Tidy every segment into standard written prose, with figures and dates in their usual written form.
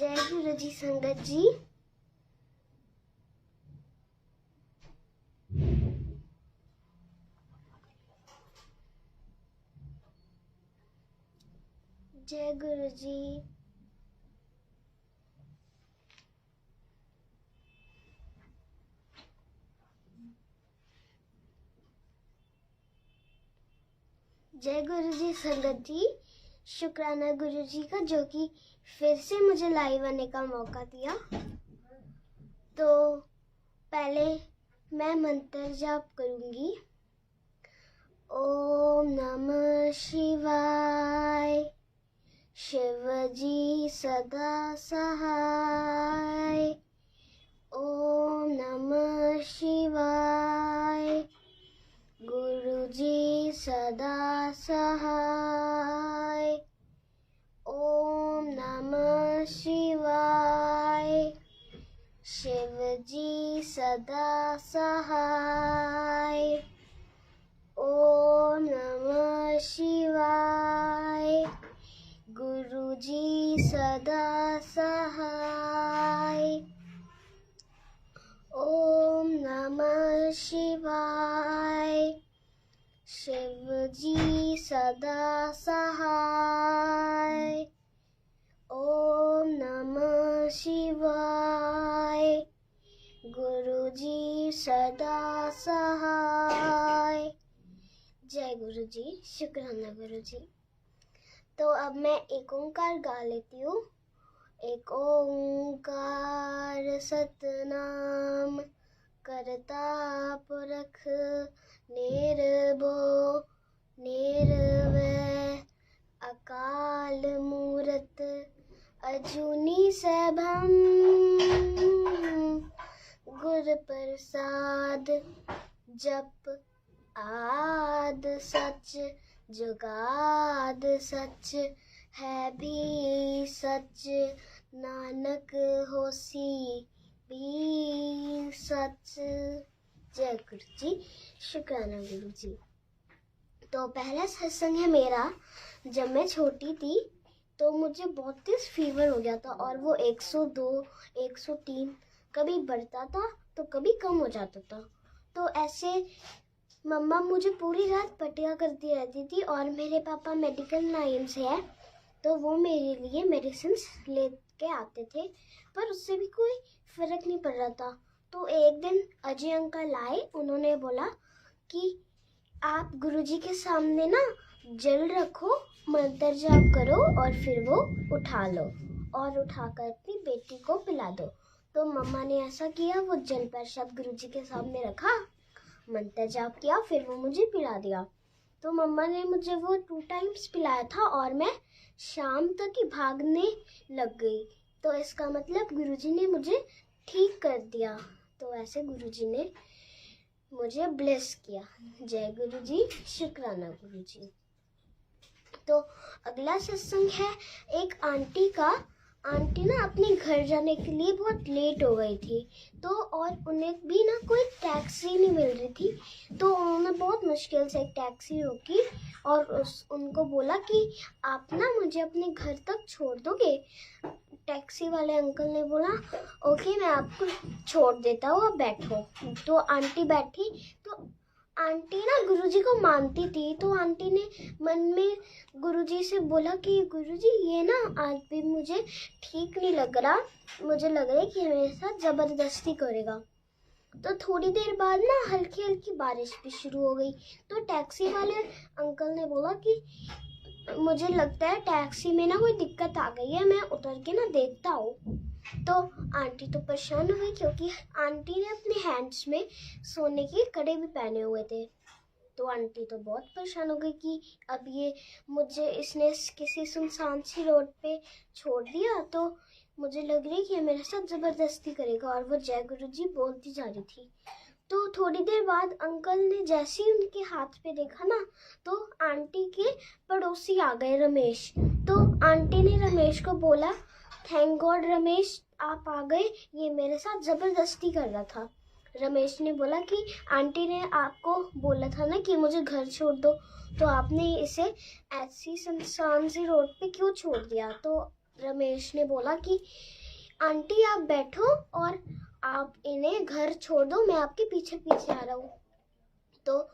जय गुरु जी संगत जी। जय गुरु जी। जय गुरु जी संगत जी। शुक्राना गुरु जी का जो कि फिर से मुझे लाइव आने का मौका दिया। तो पहले मैं मंत्र जाप करूंगी। ओम नमः शिवाय। शिव जी सदा सहाय। ओम नमः शिवाय। गुरु जी सदा सहाय। ओम नमः शिवाय। शिव जी सदा सहाय। ओम नमः शिवाय। गुरु जी सदा सहाय। ओम नमः शिवाय। शिव जी सदा सहाय। ओम नमः शिवाय। गुरु जी सदा सहाय। जय गुरु जी। शुक्राना गुरु जी। तो अब मैं एक ओंकार गा लेती हूँ। एक ओंकार सतनाम करता पुरख निर्भो निर्वैर अकाल मूरत अजूनी सैभम गुर प्रसाद जप आद सच जुगाद सच है भी सच नानक होसी भी सच। जय गुरु जी। शुक्राना गुरु जी। तो पहला सत्संग है मेरा। जब मैं छोटी थी तो मुझे बहुत तेज फीवर हो गया था और वो 102 103 कभी बढ़ता था तो कभी कम हो जाता था। तो ऐसे मम्मा मुझे पूरी रात पटिया करती रहती थी और मेरे पापा मेडिकल लाइन से है तो वो मेरे लिए मेडिसिन लेके आते थे, पर उससे भी कोई फर्क नहीं पड़ रहा था। तो एक दिन अजय अंकल आए। उन्होंने बोला कि आप गुरुजी के सामने ना जल रखो, मंत्र जाप करो और फिर वो उठा लो और उठाकर अपनी बेटी को पिला दो। तो मम्मा ने ऐसा किया। वो जल प्रसाद गुरुजी के सामने रखा, मंत्र जाप किया, फिर वो मुझे पिला दिया। तो मम्मा ने मुझे वो 2 टाइम्स पिलाया था और मैं शाम तक ही भागने लग गई। तो इसका मतलब गुरुजी ने मुझे ठीक कर दिया। तो ऐसे गुरुजी ने मुझे ब्लेस किया। जय गुरु जी। शुक्राना गुरु जी। तो अगला सत्संग है एक आंटी का। आंटी ना अपने घर जाने के लिए बहुत लेट हो गई थी तो और उन्हें भी ना कोई टैक्सी नहीं मिल रही थी। तो उन्होंने बहुत मुश्किल से एक टैक्सी रोकी और उनको बोला कि आप ना मुझे अपने घर तक छोड़ दोगे। टैक्सी वाले अंकल ने बोला ओके मैं आपको छोड़ देता हूँ, आप बैठो। तो आंटी बैठी। तो आंटी ना गुरुजी को मानती थी। तो आंटी ने मन में गुरुजी से बोला कि गुरुजी ये ना आज भी मुझे ठीक नहीं लग रहा, मुझे लग रहा है कि मेरे साथ जबरदस्ती करेगा। तो थोड़ी देर बाद ना हल्की हल्की बारिश भी शुरू हो गई। तो टैक्सी वाले अंकल ने बोला कि मुझे लगता है टैक्सी में ना कोई दिक्कत आ गई है, मैं उतर के ना देखता हूँ। तो आंटी तो परेशान हो गई क्योंकि आंटी ने अपने हैंड्स में सोने के कड़े भी पहने हुए थे। तो आंटी तो बहुत परेशान हो गई कि अब ये मुझे इसने किसी सुनसान सी रोड पे छोड़ दिया, तो मुझे लग रही है कि मेरे साथ जबरदस्ती करेगा। और वो जय गुरु जी बोलती जा रही थी। तो थोड़ी देर बाद अंकल ने जैसे ही उनके हाथ पे देखा ना तो आंटी के पड़ोसी आ गए, रमेश। तो आंटी ने रमेश को बोला थैंक गॉड रमेश आप आ गए, ये मेरे साथ जबरदस्ती कर रहा था। रमेश ने बोला कि आंटी ने आपको बोला था ना कि मुझे घर छोड़ दो, तो आपने इसे ऐसी सुनसान सी रोड पे क्यों छोड़ दिया। तो रमेश ने बोला कि आंटी आप बैठो और आप इन्हें घर छोड़ दो, मैं आपके पीछे पीछे आ रहा हूँ। तो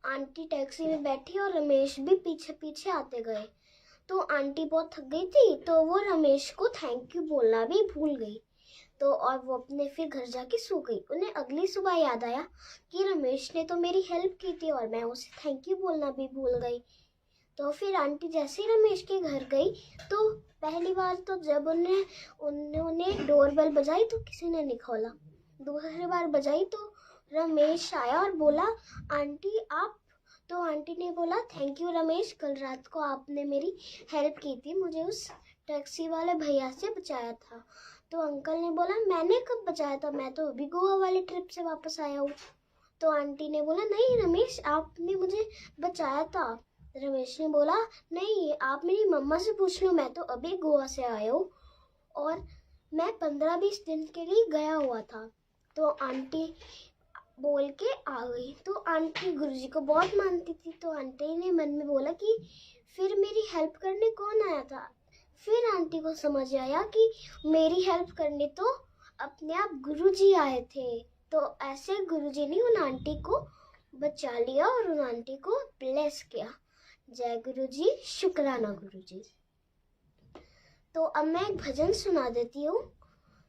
आंटी टैक्सी में बैठी और रमेश भी पीछे पीछे आते गए। तो आंटी बहुत थक गई थी, तो वो रमेश को थैंक यू बोलना भी भूल गई। तो और वो अपने फिर घर जाके सो गई। उन्हें अगली सुबह याद आया कि रमेश ने तो मेरी हेल्प की थी और मैं उसे थैंक यू बोलना भी भूल गई। तो फिर आंटी जैसे ही रमेश के घर गई, तो पहली बार तो जब उन्होंने डोरबेल बजाई तो किसी ने नहीं खोला। दूसरी बार बजाई तो रमेश आया और बोला आंटी आप। तो आंटी ने बोला थैंक यू रमेश, कल रात को आपने मेरी हेल्प की थी, मुझे उस टैक्सी वाले भैया से बचाया था। तो अंकल ने बोला मैंने कब बचाया था, मैं तो अभी गोवा वाली ट्रिप से वापस आया हूँ। तो आंटी ने बोला नहीं रमेश, आपने मुझे बचाया था। रमेश ने बोला नहीं, आप मेरी मम्मा से पूछ लो, मैं तो अभी गोवा से आया हूँ और मैं 15-20 दिन के लिए गया हुआ था। तो आंटी बोल के आ गई। तो आंटी गुरुजी को बहुत मानती थी, तो आंटी ने मन में बोला कि फिर मेरी हेल्प करने कौन आया था। फिर आंटी को समझ आया कि मेरी हेल्प करने तो अपने आप गुरुजी आए थे। तो ऐसे गुरुजी ने उन आंटी को बचा लिया और उन आंटी को ब्लेस किया। जय गुरुजी, शुक्राना गुरुजी। तो अब मैं एक भजन सुना देती हूँ।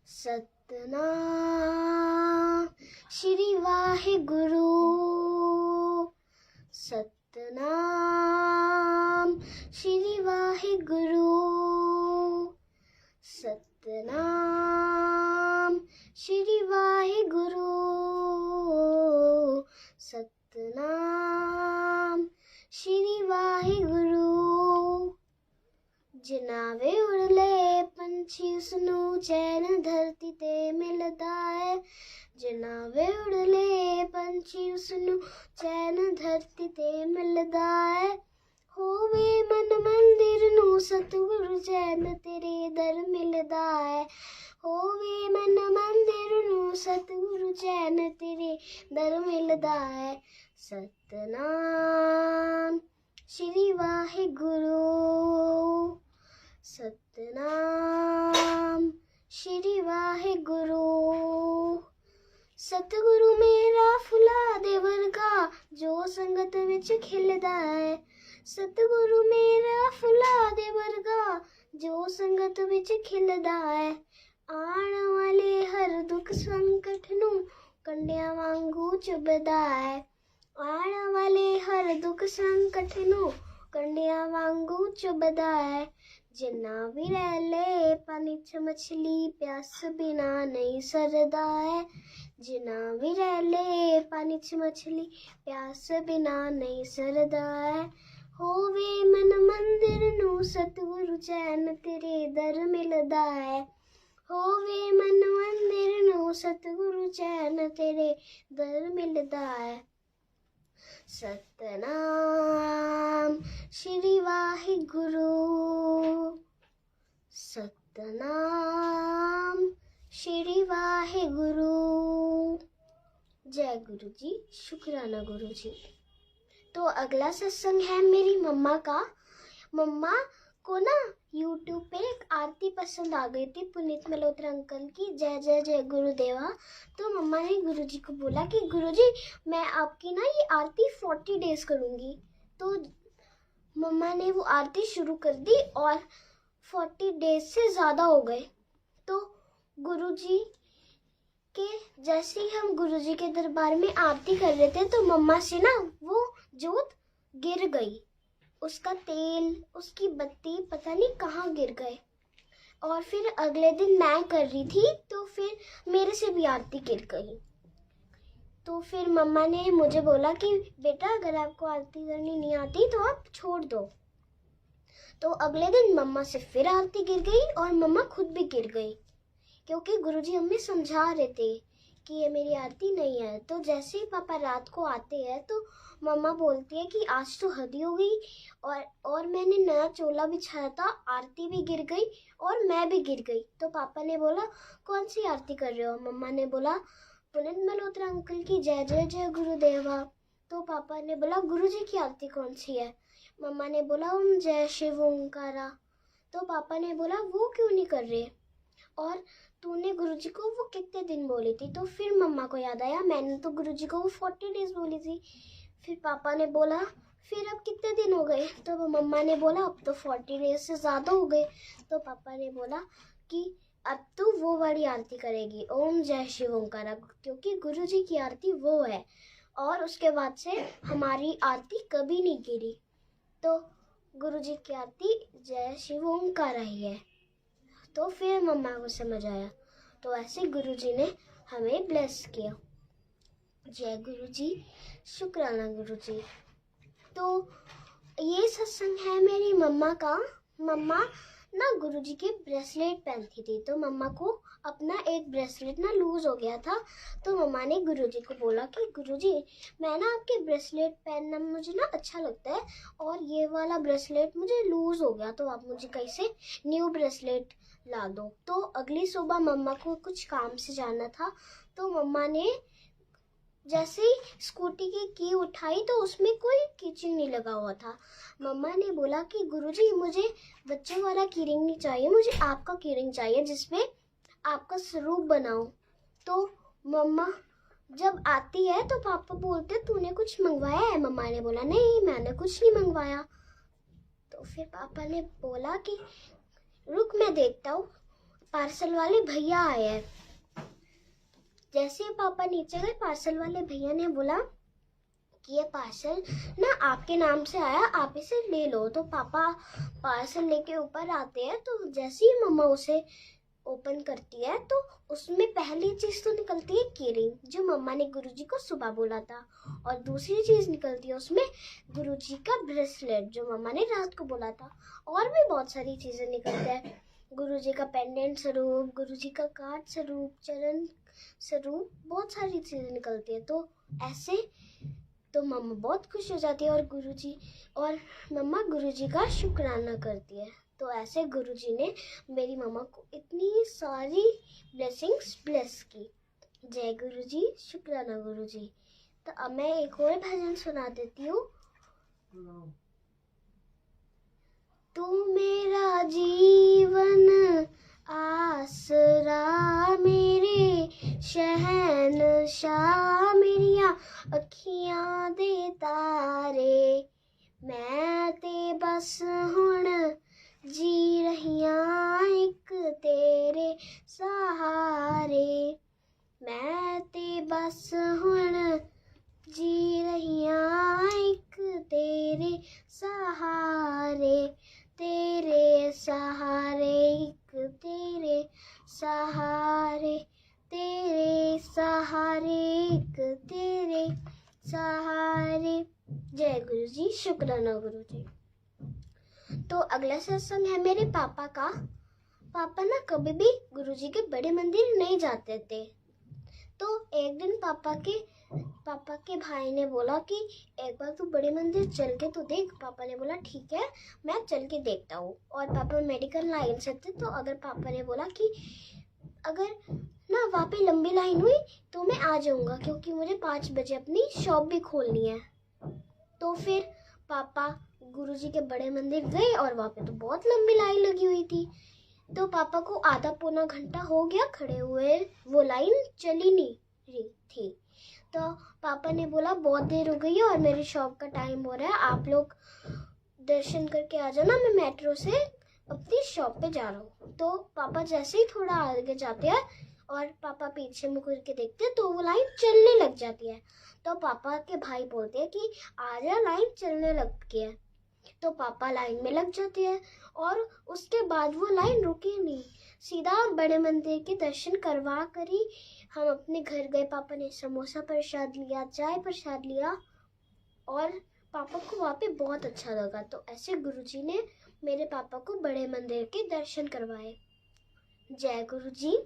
सतनाम श्री वाहेगुरु, सतनाम श्री वाहेगुरु, सतनाम श्री वाहेगुरु, सतनाम श्री वाहेगुरु। जनावे उड़ले पंछी उसनू चैन धरती ते मिलदा है। जनावे उड़ले पंछी उसनू चैन धरती ते मिलदा है। होवे मन मंदिर नू सतगुरु चैन तेरे दर मिलदा है। होवे मन मंदिर नू सतगुरु चैन तेरे दर मिलदा है। सतनाम श्री वाहेगुरु, सतनाम श्री वाहेगुरु। सतगुरु मेरा फुला दे वर्गा जो संगत विच खिलदा है। सतगुरु मेरा फुला दे वर्गा जो संगत विच खिलदा है। आण वाले हर दुख संकट नू कंडिया वांगू चुभदा है। आण वाले हर दुख संकट नू कंडिया वांगू चुभदा है। जिन्ना भी रह ले पानी च मछली प्यास बिना नहीं सरदा है। जिन्ना भी रह ले पानी च मछली प्यास बिना नहीं सरदा है। होवे मन मंदिर नू सतगुरु चैन तेरे दर मिलदा है। होवे मन मंदिर नू सतगुरु चैन तेरे दर मिलदा है। सतनाम श्री वाहेगुरु, सतनाम श्री वाहेगुरु। जय गुरु जी, शुक्राना गुरु जी। तो अगला सत्संग है मेरी मम्मा का। मम्मा को ना YouTube पे एक आरती पसंद आ गई थी पुनीत मल्होत्रा अंकल की, जय जय जय गुरुदेवा। तो मम्मा ने गुरुजी को बोला कि गुरुजी मैं आपकी ना ये आरती 40 डेज करूँगी। तो मम्मा ने वो आरती शुरू कर दी और 40 डेज से ज़्यादा हो गए। तो गुरुजी के जैसे ही हम गुरुजी के दरबार में आरती कर रहे थे तो मम्मा से ना वो जोत गिर गई। उसका तेल, उसकी बत्ती पता नहीं कहाँ गिर गए। और फिर अगले दिन मैं कर रही थी तो फिर मेरे से भी आरती गिर गई। तो फिर मम्मा ने मुझे बोला कि बेटा अगर आपको आरती करनी नहीं आती तो आप छोड़ दो। तो अगले दिन मम्मा से फिर आरती गिर गई और मम्मा खुद भी गिर गई, क्योंकि गुरुजी हमें समझा रहे थे कि ये मेरी आरती नहीं है। तो जैसे ही पापा रात को आते हैं तो मम्मा बोलती है कि आज तो हद ही हो गई, और मैंने नया चोला बिछाया था, आरती भी गिर गई और मैं भी गिर गई। तो पापा ने बोला कौन सी आरती कर रहे हो? मम्मा ने बोला पुनीत मल्होत्रा अंकल की जय जय जय गुरुदेवा। तो पापा ने बोला गुरुजी की आरती कौन सी है? मम्मा ने बोला ओम जय शिव ओंकारा। तो पापा ने बोला वो क्यों नहीं कर रहे, और तूने गुरुजी को वो कितने दिन बोली थी। तो फिर मम्मा को याद आया मैंने तो गुरुजी को वो 40 डेज बोली थी। फिर पापा ने बोला फिर अब कितने दिन हो गए, तो मम्मा ने बोला अब तो 40 डेज से ज़्यादा हो गए। तो पापा ने बोला कि अब तो वो वाली आरती करेगी, ओम जय शिव ओंकारा, क्योंकि गुरुजी की आरती वो है। और उसके बाद से हमारी आरती कभी नहीं गिरी। तो गुरुजी की आरती जय शिव ओंकारा ही है। तो फिर मम्मा को समझ आया। तो ऐसे गुरुजी ने हमें ब्लेस किया। जय गुरुजी, शुक्राना गुरुजी। तो ये सत्संग है मेरी मम्मा का। मम्मा ना गुरुजी के ब्रेसलेट पहनती थी, तो मम्मा को अपना एक ब्रेसलेट ना लूज हो गया था। तो मम्मा ने गुरुजी को बोला कि गुरुजी मैं ना आपके ब्रेसलेट पहनना मुझे ना अच्छा लगता है, और ये वाला ब्रेसलेट मुझे लूज हो गया, तो आप मुझे कहीं से न्यू ब्रेसलेट ला दो। तो अगली सुबह मम्मा को कुछ काम से जाना था, तो मम्मा ने जैसे ही स्कूटी की उठाई तो उसमें कोई कीचिंग नहीं लगा हुआ था। मम्मा ने बोला कि गुरुजी मुझे बच्चे वाला कीरिंग नहीं चाहिए, मुझे आपका कीरिंग चाहिए जिसमें आपका स्वरूप बनाओ। तो मम्मा जब आती है तो पापा बोलते तूने कुछ मंगवाया है। मम्मा ने बोला नहीं मैंने कुछ नहीं मंगवाया। तो फिर पापा ने बोला कि रुक मैं देखता हूँ, पार्सल वाले भैया आए हैं। जैसे ही पापा नीचे गए पार्सल वाले भैया ने बोला कि ये पार्सल ना आपके नाम से आया, आप इसे ले लो। तो पापा पार्सल लेके ऊपर आते हैं, तो जैसे ही मम्मा उसे ओपन करती है तो उसमें पहली चीज तो निकलती है कीरिंग, जो मम्मा ने गुरुजी को सुबह बोला था, और दूसरी चीज निकलती है उसमें गुरुजी का ब्रेसलेट जो मम्मा ने रात को बोला था। और भी बहुत सारी चीजें निकलती है, गुरुजी का पेंडेंट स्वरूप, गुरुजी का कार्ड स्वरूप, चरण स्वरूप, बहुत सारी चीजें निकलती है। तो ऐसे तो मम्मा बहुत खुश हो जाती है, और मम्मा गुरुजी का शुक्राना करती है। तो ऐसे गुरुजी ने मेरी मम्मा को इतनी सारी ब्लेसिंग्स ब्लेस की। जय गुरुजी, शुक्राना गुरुजी। तो अब मैं एक और भजन सुना देती हूँ। तू मेरा जीवन आसरा, मेरे शहनशाह, मेरिया अखियां दे तारे, मैं ते बस हुण जी रहियां एक तेरे सहारे, मैं ते बस हुण जी रहियां एक तेरे सहारे, तेरे सहारे एक तेरे सहारे, तेरे सहारे एक तेरे सहारे। जय गुरुजी, शुक्राना गुरुजी। तो अगला सत्संग है मेरे पापा का। पापा ना कभी भी गुरुजी के बड़े मंदिर नहीं जाते थे। तो एक दिन पापा के भाई ने बोला कि एक बार तू बड़े मंदिर चल के तो देख। पापा ने बोला ठीक है मैं चल के देखता हूँ। और पापा मेडिकल लाइन से थे, तो अगर पापा ने बोला कि अगर ना वहाँ पे लंबी लाइन हुई तो मैं आ जाऊँगा, क्योंकि मुझे 5 बजे अपनी शॉप भी खोलनी है। तो फिर पापा गुरुजी के बड़े मंदिर गए, और वहाँ पे तो बहुत लंबी लाइन लगी हुई थी। तो पापा को आधा पौना घंटा हो गया खड़े हुए, वो लाइन चली नहीं रही थी। तो पापा ने बोला बहुत देर हो गई है और मेरी शॉप का टाइम हो रहा है, आप लोग दर्शन करके आ जाना, मैं मेट्रो से अपनी शॉप पे जा रहा हूँ। तो पापा जैसे ही थोड़ा आगे जाते हैं और पापा पीछे मुड़ के देखते हैं तो वो लाइन चलने लग जाती है। तो पापा के भाई बोलते हैं कि आजा लाइन चलने लग गई है। तो पापा लाइन में लग जाते हैं, और उसके बाद वो लाइन रुकी नहीं, सीधा बड़े मंदिर के दर्शन करवा कर ही हम अपने घर गए। पापा ने समोसा प्रसाद लिया, चाय प्रसाद लिया, और पापा को वहाँ पे बहुत अच्छा लगा। तो ऐसे गुरुजी ने मेरे पापा को बड़े मंदिर के दर्शन करवाए। जय गुरुजी,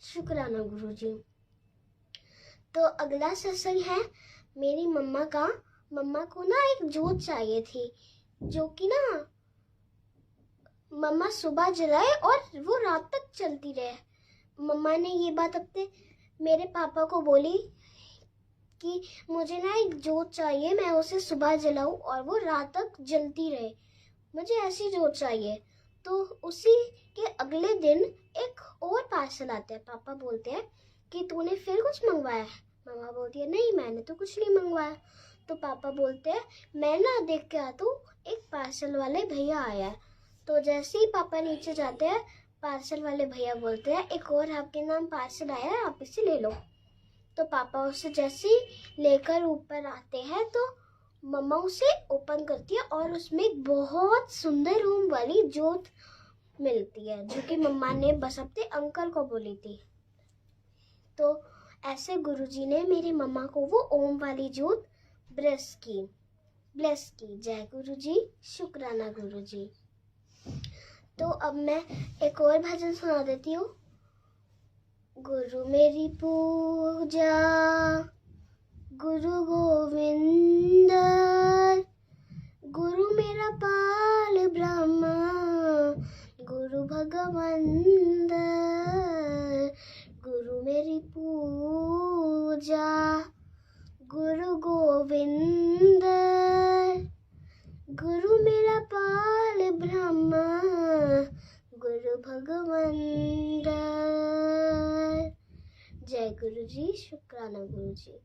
शुक्राना गुरुजी। तो अगला सत्संग है मेरी मम्मा का। मम्मा को ना एक जोत चाहिए थी, जो कि ना मम्मा सुबह जलाए और वो रात तक चलती रहे। मम्मा ने ये बात अपने मेरे पापा को बोली कि मुझे ना एक जोत चाहिए, मैं उसे सुबह जलाऊं और वो रात तक जलती रहे, मुझे ऐसी जोत चाहिए। तो उसी के अगले दिन एक और पार्सल आता है। पापा बोलते हैं कि तूने फिर कुछ मंगवाया है? मम्मा बोलती है नहीं, मैंने तो कुछ नहीं मंगवाया। तो पापा बोलते हैं मैं ना देख के आता हूँ, एक पार्सल वाले भैया आया है। तो जैसे ही पापा नीचे जाते हैं, पार्सल वाले भैया बोलते हैं एक और आपके नाम पार्सल आया है, आप इसे ले लो। तो पापा उसे जैसे ही लेकर ऊपर आते हैं तो मम्मा उसे ओपन करती है और उसमें एक बहुत सुंदर रूम वाली जोत मिलती है, जो कि मम्मा ने बस अपने अंकल को बोली थी। तो ऐसे गुरुजी ने मेरी मम्मा को वो ओम वाली जोत ब्लेस की। जय गुरुजी, शुक्राना गुरुजी। तो अब मैं एक और भजन सुना देती हूँ। गुरु मेरी पूजा, गुरु गोविंद, गुरु मेरा पाल ब्रह्मा, गुरु भगवंत। गुरु मेरी पूजा, गुरु गोविंद, गुरु मेरा पाल ब्रह्मा, गुरु भगवंत। जय गुरुजी, शुक्राना गुरुजी।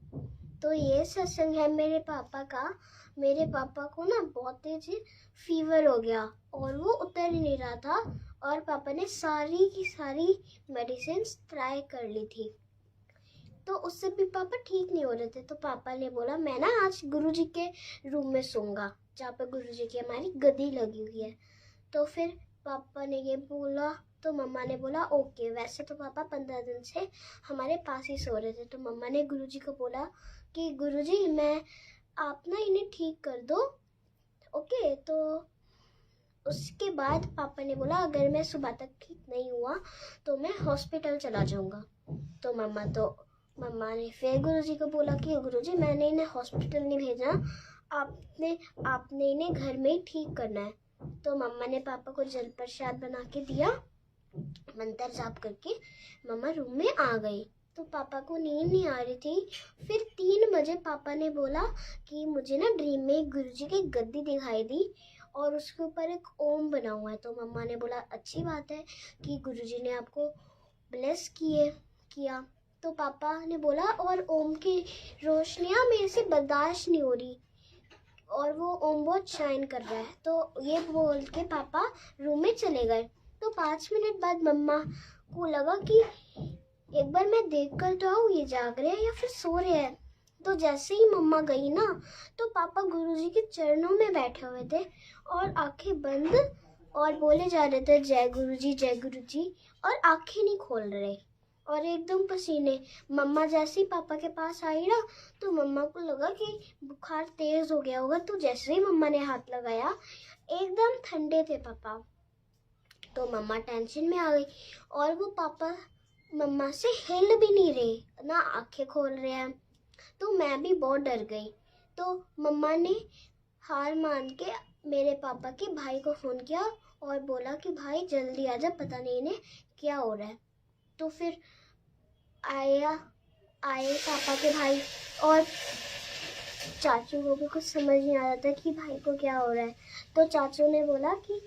तो ये सत्संग है मेरे पापा का। मेरे पापा को ना बहुत तेज फीवर हो गया और वो उतर ही नहीं रहा था, और पापा ने सारी की सारी मेडिसिन ट्राई कर ली थी, तो उससे भी पापा ठीक नहीं हो रहे थे। तो पापा ने बोला मैं ना आज गुरुजी के रूम में सोऊंगा, जहाँ पे गुरुजी की हमारी गद्दी लगी हुई है। तो फिर पापा ने ये बोला तो मम्मा ने बोला ओके। वैसे तो पापा 15 दिन से हमारे पास ही सो रहे थे। तो मम्मा ने गुरुजी को बोला कि गुरुजी मैं आप ना इन्हें ठीक कर दो, ओके। तो उसके बाद पापा ने बोला अगर मैं सुबह तक ठीक नहीं हुआ तो मैं हॉस्पिटल चला जाऊंगा। तो मम्मा ने फिर गुरुजी को बोला कि गुरुजी मैंने इन्हें हॉस्पिटल नहीं भेजना, आपने इन्हें घर में ही ठीक करना है। तो मम्मा ने पापा को जल प्रसाद बना के दिया, मंत्र जाप करके मम्मा रूम में आ गई। तो पापा को नींद नहीं आ रही थी। फिर 3 बजे पापा ने बोला कि मुझे ना ड्रीम में गुरुजी की गद्दी दिखाई दी और उसके ऊपर एक ओम बना हुआ है। तो मम्मा ने बोला अच्छी बात है कि गुरुजी ने आपको ब्लेस किया। तो पापा ने बोला और ओम की रोशनियाँ मेरे से बर्दाश्त नहीं हो रही और वो ओम बहुत शाइन कर रहा है। तो ये बोल के पापा रूम में चले गए। तो 5 मिनट बाद मम्मा को लगा कि एक बार मैं देख कर तो आऊँ ये जाग रहे हैं या फिर सो रहे हैं। तो जैसे ही मम्मा गई ना तो पापा गुरुजी के चरणों में बैठे हुए थे और आंखें बंद और बोले जा रहे थे जय गुरुजी, और आंखें नहीं खोल रहे और एकदम पसीने। मम्मा जैसे ही पापा के पास आई ना तो मम्मा को लगा कि बुखार तेज हो गया होगा। तो जैसे ही मम्मा ने हाथ लगाया एकदम ठंडे थे पापा। तो मम्मा टेंशन में आ गई और वो पापा मम्मा से हिल भी नहीं रहे, ना आंखें खोल रहे हैं। तो मैं भी बहुत डर गई। तो मम्मा ने हार मान के मेरे पापा के भाई को फ़ोन किया और बोला कि भाई जल्दी आ जा, पता नहीं इन्हें क्या हो रहा है। तो फिर आए पापा के भाई और चाचू को भी कुछ समझ नहीं आ रहा था कि भाई को क्या हो रहा है। तो चाचू ने बोला कि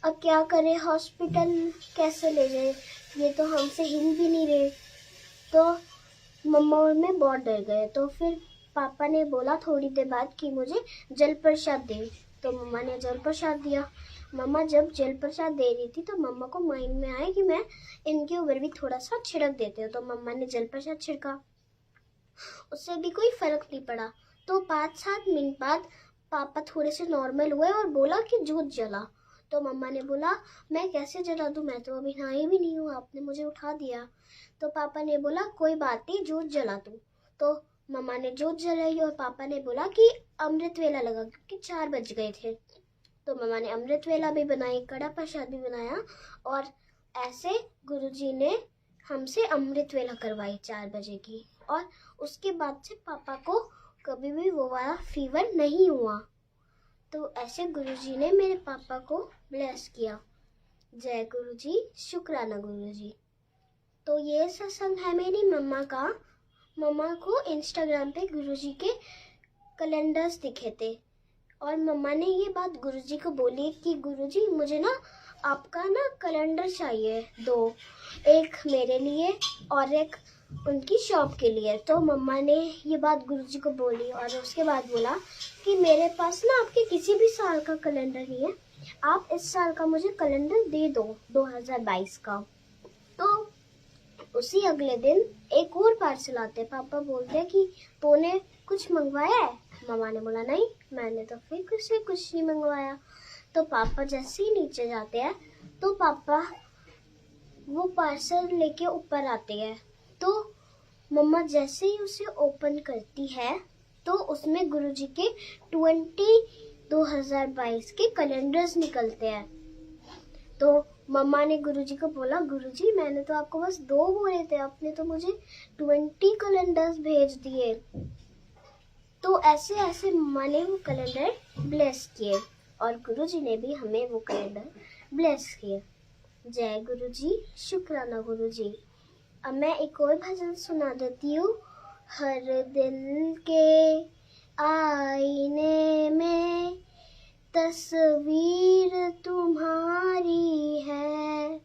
अब क्या करें, हॉस्पिटल कैसे ले जाए, ये तो हमसे हिल भी नहीं रहे। तो मम्मा और मैं बहुत डर गए। तो फिर पापा ने बोला थोड़ी देर बाद कि मुझे जल प्रसाद दे। तो मम्मा ने जल प्रसाद दिया। मम्मा जब जल प्रसाद दे रही थी तो मम्मा को माइंड में आया कि मैं इनके ऊपर भी थोड़ा सा छिड़क देती हूँ। तो मम्मा ने जल प्रसाद छिड़का, उससे भी कोई फर्क नहीं पड़ा। तो 5-7 मिनट बाद पापा थोड़े से नॉर्मल हुए और बोला कि जोत जला। तो मम्मा ने बोला मैं कैसे जला दूँ, मैं तो अभी नहाई भी नहीं हूँ, आपने मुझे उठा दिया। तो पापा ने बोला कोई बात नहीं, जोत जला दूँ। तो मम्मा ने जोत जलाई और पापा ने बोला कि अमृत वेला लगा, क्योंकि 4 बज गए थे। तो मम्मा ने अमृत वेला भी बनाई, कड़ा प्रसाद भी बनाया और ऐसे गुरुजी ने हमसे अमृत वेला करवाई 4 बजे की। और उसके बाद से पापा को कभी भी वो वाला फीवर नहीं हुआ। तो ऐसे गुरुजी ने मेरे पापा को ब्लेस किया। जय गुरुजी, शुक्राना गुरुजी। तो ये सत्संग है मेरी मम्मा का। मम्मा को इंस्टाग्राम पे गुरुजी के कैलेंडर्स दिखे थे और मम्मा ने ये बात गुरुजी को बोली कि गुरुजी मुझे ना आपका ना कैलेंडर चाहिए 2, एक मेरे लिए और एक उनकी शॉप के लिए। तो मम्मा ने ये बात गुरुजी को बोली और उसके बाद बोला कि मेरे पास ना आपके किसी भी साल का कैलेंडर नहीं है, आप इस साल का मुझे कैलेंडर दे दो 2022 का। तो उसी अगले दिन एक और पार्सल आते, पापा बोलते हैं कि तूने कुछ मंगवाया है? मम्मा ने बोला नहीं, मैंने तो फिर कुछ नहीं मंगवाया। तो पापा जैसे ही नीचे जाते हैं तो पापा वो पार्सल लेके ऊपर आते हैं। तो मम्मा जैसे ही उसे ओपन करती है तो उसमें गुरुजी के 2022 के कैलेंडर्स निकलते हैं। तो मम्मा ने गुरुजी को बोला, गुरुजी मैंने तो आपको बस 2 बोले थे, आपने तो मुझे 20 कैलेंडर्स भेज दिए। तो ऐसे ऐसे मम्मा ने वो कैलेंडर ब्लेस किए और गुरुजी ने भी हमें वो कैलेंडर ब्लेस किए। जय गुरुजी, शुक्राना गुरुजी। अब मैं एक और भजन सुना देती हूँ। हर दिल के आईने में तस्वीर तुम्हारी है,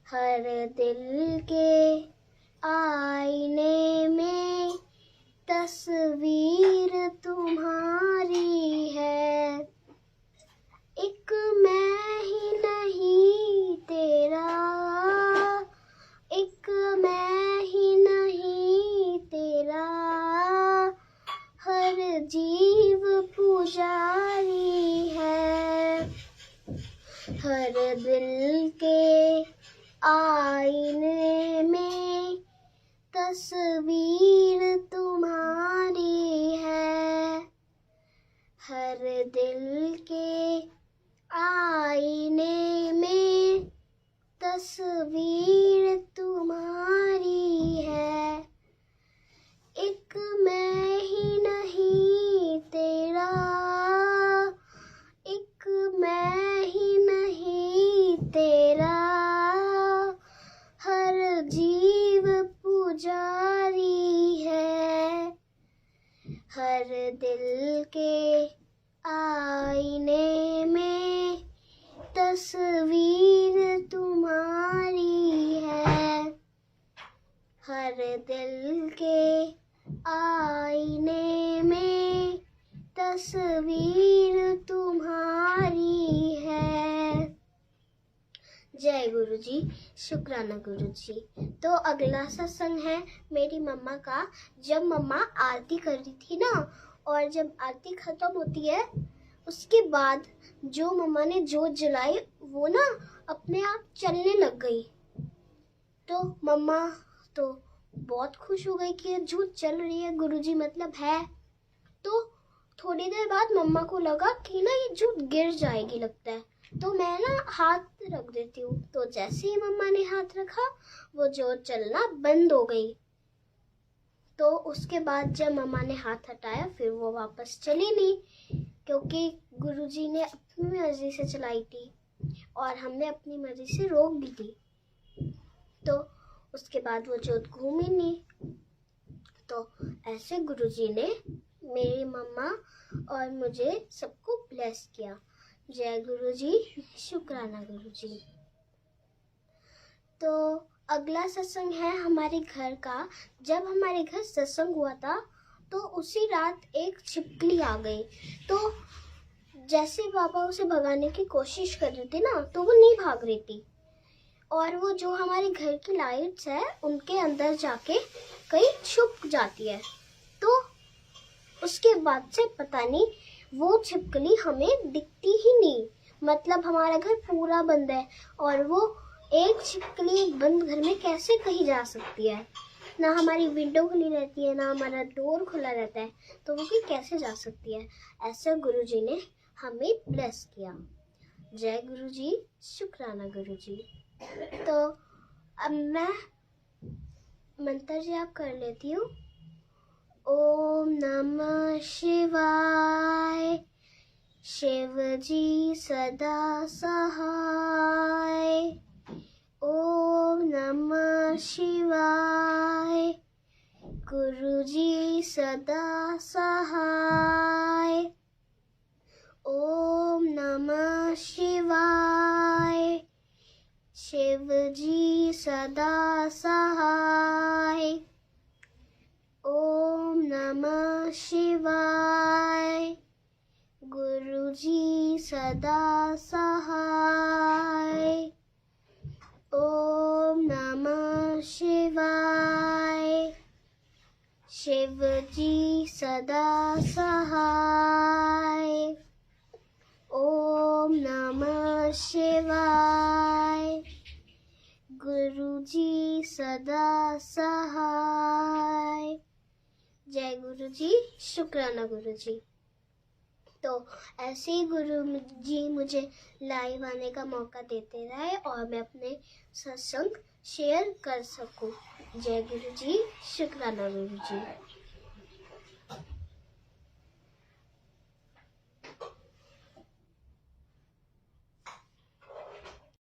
हर दिल के आईने में तस्वीर तुम्हारी है। एक मैं ही नहीं तेरा, एक मैं ही नहीं तेरा, हर जीव पुजारी है। हर दिल के आईने में तस्वीर तुम्हारी है, हर दिल के आईने में तस्वीर तुम्हारी है। एक मैं ही नहीं तेरा, एक मैं ही नहीं तेरा, हर जीव पुजारी है। हर दिल के आईने में तस्वीर तुम्हारी है, हर दिल के आईने में तस्वीर तुम्हारी है। जय गुरुजी, शुक्राना गुरुजी। तो अगला सत्संग है मेरी मम्मा का। जब मम्मा आरती कर रही थी ना, और जब आरती खत्म होती है उसके बाद जो मम्मा ने जोत जलाई वो ना अपने आप चलने लग गई। तो मम्मा तो बहुत खुश हो गई कि जोत चल रही है, गुरुजी मतलब है। तो थोड़ी देर बाद मम्मा को लगा कि ना ये जोत गिर जाएगी लगता है, तो मैं ना हाथ रख देती हूँ। तो जैसे ही मम्मा ने हाथ रखा वो जोत चलना बंद हो गई। तो उसके बाद जब मम्मा ने हाथ हटाया फिर वो वापस चली नहीं, क्योंकि गुरुजी ने अपनी मर्जी से चलाई थी और हमने अपनी मर्जी से रोक भी दी। तो उसके बाद वो जोत घूमी नहीं। तो ऐसे गुरुजी ने मेरी मम्मा और मुझे सबको ब्लेस किया। जय गुरुजी, शुक्राना गुरुजी। तो अगला सत्संग है हमारे घर का। जब हमारे घर सत्संग हुआ था तो उसी रात एक छिपकली आ गई। तो जैसे पापा उसे भगाने की कोशिश कर रहे थे ना, तो वो नहीं भाग रही थी और वो जो हमारे घर की लाइट्स है उनके अंदर जाके कहीं छुप जाती है। तो उसके बाद से पता नहीं वो छिपकली हमें दिखती ही नहीं। मतलब हमारा घर पूरा बंद है और वो एक छिपकली एक बंद घर में कैसे कहीं जा सकती है? ना हमारी विंडो खुली रहती है, ना हमारा डोर खुला रहता है, तो वो भी कैसे जा सकती है? ऐसा गुरुजी ने हमें ब्लेस किया। जय गुरुजी, शुक्राना गुरुजी। तो अब मैं मंत्र जाप कर लेती हूँ। ओम नमः शिवाय, शिव जी सदा सहाय। ओम नमः शिवाय, गुरुजी सदा सहाय। ओम नमः शिवाय, शिव जी सदा सहाय। ओम नमः शिवाय। गुरु जी सदा सहाय। ओम नमः शिवाय। शिव जी सदा सहाय। ओम नमः शिवाय। गुरु जी सदा सहाय। जय गुरु जी, शुक्राना गुरु जी। तो ऐसे ही गुरु जी मुझे लाइव आने का मौका देते रहे और मैं अपने सत्संग शेयर कर सकूं। जय गुरु जी, शुक्राना गुरु जी।